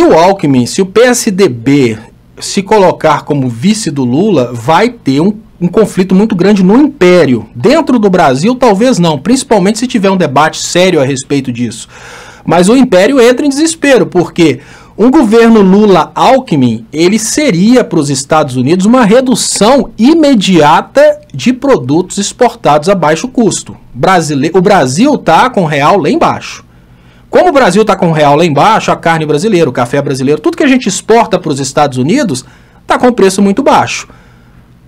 Se o Alckmin, se o PSDB se colocar como vice do Lula, vai ter um conflito muito grande no Império. Dentro do Brasil, talvez não, principalmente se tiver um debate sério a respeito disso. Mas o Império entra em desespero, porque um governo Lula-Alckmin, ele seria para os Estados Unidos uma redução imediata de produtos exportados a baixo custo. O Brasil está com o real lá embaixo. Como o Brasil está com o real lá embaixo, a carne brasileira, o café brasileiro, tudo que a gente exporta para os Estados Unidos está com preço muito baixo.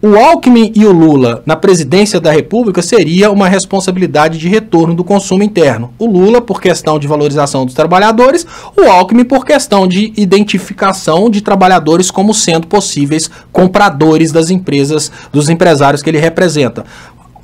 O Alckmin e o Lula na presidência da República seria uma responsabilidade de retorno do consumo interno. O Lula por questão de valorização dos trabalhadores, o Alckmin por questão de identificação de trabalhadores como sendo possíveis compradores das empresas, dos empresários que ele representa.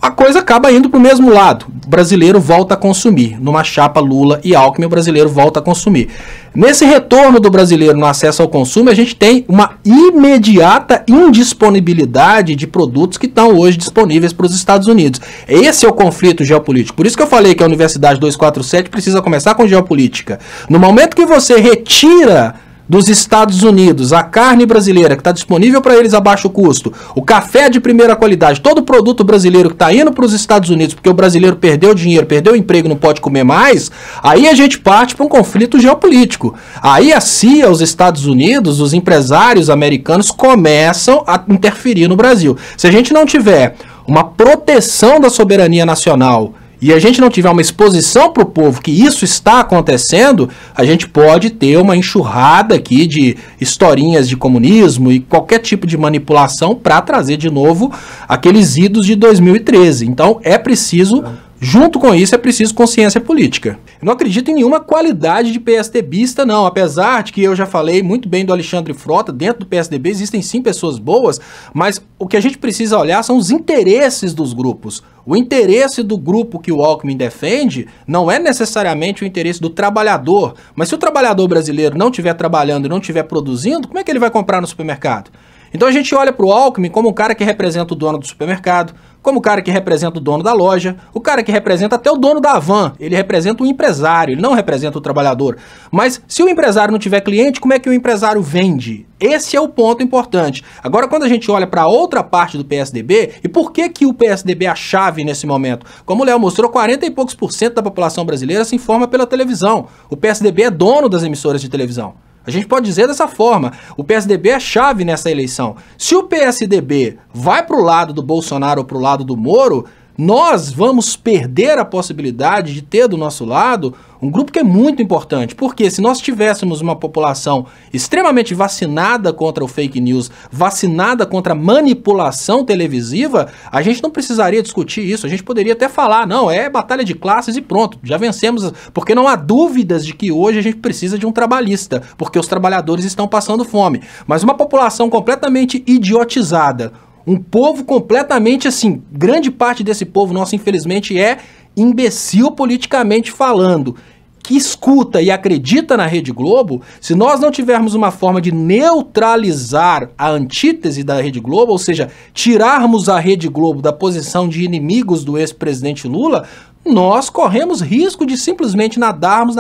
A coisa acaba indo para o mesmo lado. O brasileiro volta a consumir. Numa chapa Lula e Alckmin, o brasileiro volta a consumir. Nesse retorno do brasileiro no acesso ao consumo, a gente tem uma imediata indisponibilidade de produtos que estão hoje disponíveis para os Estados Unidos. Esse é o conflito geopolítico. Por isso que eu falei que a Universidade 247 precisa começar com geopolítica. No momento que você retira dos Estados Unidos a carne brasileira que está disponível para eles a baixo custo, o café de primeira qualidade, todo o produto brasileiro que está indo para os Estados Unidos porque o brasileiro perdeu dinheiro, perdeu o emprego, não pode comer mais, aí a gente parte para um conflito geopolítico. Aí a CIA, os Estados Unidos, os empresários americanos começam a interferir no Brasil. Se a gente não tiver uma proteção da soberania nacional e a gente não tiver uma exposição para o povo que isso está acontecendo, a gente pode ter uma enxurrada aqui de historinhas de comunismo e qualquer tipo de manipulação para trazer de novo aqueles idos de 2013. Então é preciso, junto com isso, é preciso consciência política. Eu não acredito em nenhuma qualidade de PSDBista, não. Apesar de que eu já falei muito bem do Alexandre Frota, dentro do PSDB existem sim pessoas boas, mas o que a gente precisa olhar são os interesses dos grupos. O interesse do grupo que o Alckmin defende não é necessariamente o interesse do trabalhador, mas se o trabalhador brasileiro não estiver trabalhando e não estiver produzindo, como é que ele vai comprar no supermercado? Então a gente olha para o Alckmin como um cara que representa o dono do supermercado, como o cara que representa o dono da loja, o cara que representa até o dono da van. Ele representa o empresário, ele não representa o trabalhador. Mas se o empresário não tiver cliente, como é que o empresário vende? Esse é o ponto importante. Agora, quando a gente olha para outra parte do PSDB, e por que que o PSDB é a chave nesse momento? Como o Léo mostrou, 40 e poucos % da população brasileira se informa pela televisão. O PSDB é dono das emissoras de televisão. A gente pode dizer dessa forma, o PSDB é chave nessa eleição. Se o PSDB vai para o lado do Bolsonaro ou para o lado do Moro, nós vamos perder a possibilidade de ter do nosso lado um grupo que é muito importante. Porque se nós tivéssemos uma população extremamente vacinada contra o fake news, vacinada contra a manipulação televisiva, a gente não precisaria discutir isso. A gente poderia até falar, não, é batalha de classes e pronto, já vencemos. Porque não há dúvidas de que hoje a gente precisa de um trabalhista, porque os trabalhadores estão passando fome. Mas uma população completamente idiotizada, um povo completamente assim, grande parte desse povo nosso, infelizmente, é imbecil politicamente falando, que escuta e acredita na Rede Globo. Se nós não tivermos uma forma de neutralizar a antítese da Rede Globo, ou seja, tirarmos a Rede Globo da posição de inimigos do ex-presidente Lula, nós corremos risco de simplesmente nadarmos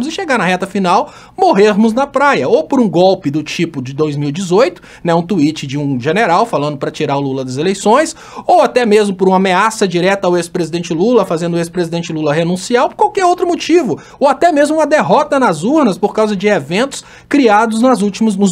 e chegar na reta final, morrermos na praia. Ou por um golpe do tipo de 2018, né, um tweet de um general falando para tirar o Lula das eleições, ou até mesmo por uma ameaça direta ao ex-presidente Lula, fazendo o ex-presidente Lula renunciar, ou por qualquer outro motivo. Ou até mesmo uma derrota nas urnas por causa de eventos criados nos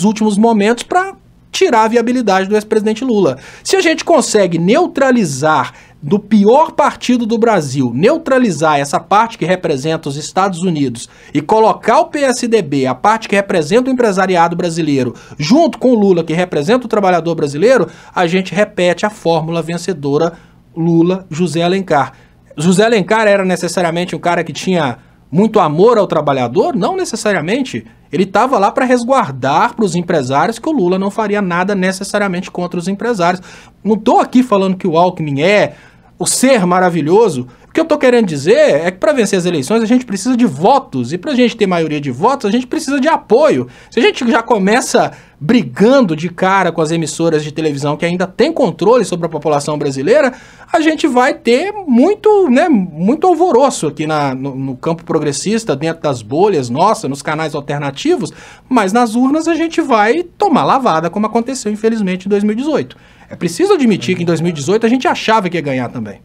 últimos momentos para tirar a viabilidade do ex-presidente Lula. Se a gente consegue neutralizar do pior partido do Brasil, neutralizar essa parte que representa os Estados Unidos e colocar o PSDB, a parte que representa o empresariado brasileiro, junto com o Lula, que representa o trabalhador brasileiro, a gente repete a fórmula vencedora Lula-José Alencar. José Alencar era necessariamente um cara que tinha muito amor ao trabalhador? Não necessariamente. Ele estava lá para resguardar para os empresários que o Lula não faria nada necessariamente contra os empresários. Não estou aqui falando que o Alckmin é o ser maravilhoso. O que eu tô querendo dizer é que para vencer as eleições a gente precisa de votos, e pra gente ter maioria de votos a gente precisa de apoio. Se a gente já começa brigando de cara com as emissoras de televisão que ainda tem controle sobre a população brasileira, a gente vai ter muito, né, muito alvoroço aqui no campo progressista, dentro das bolhas, nossa, nos canais alternativos, mas nas urnas a gente vai tomar lavada, como aconteceu infelizmente em 2018. É preciso admitir que em 2018 a gente achava que ia ganhar também.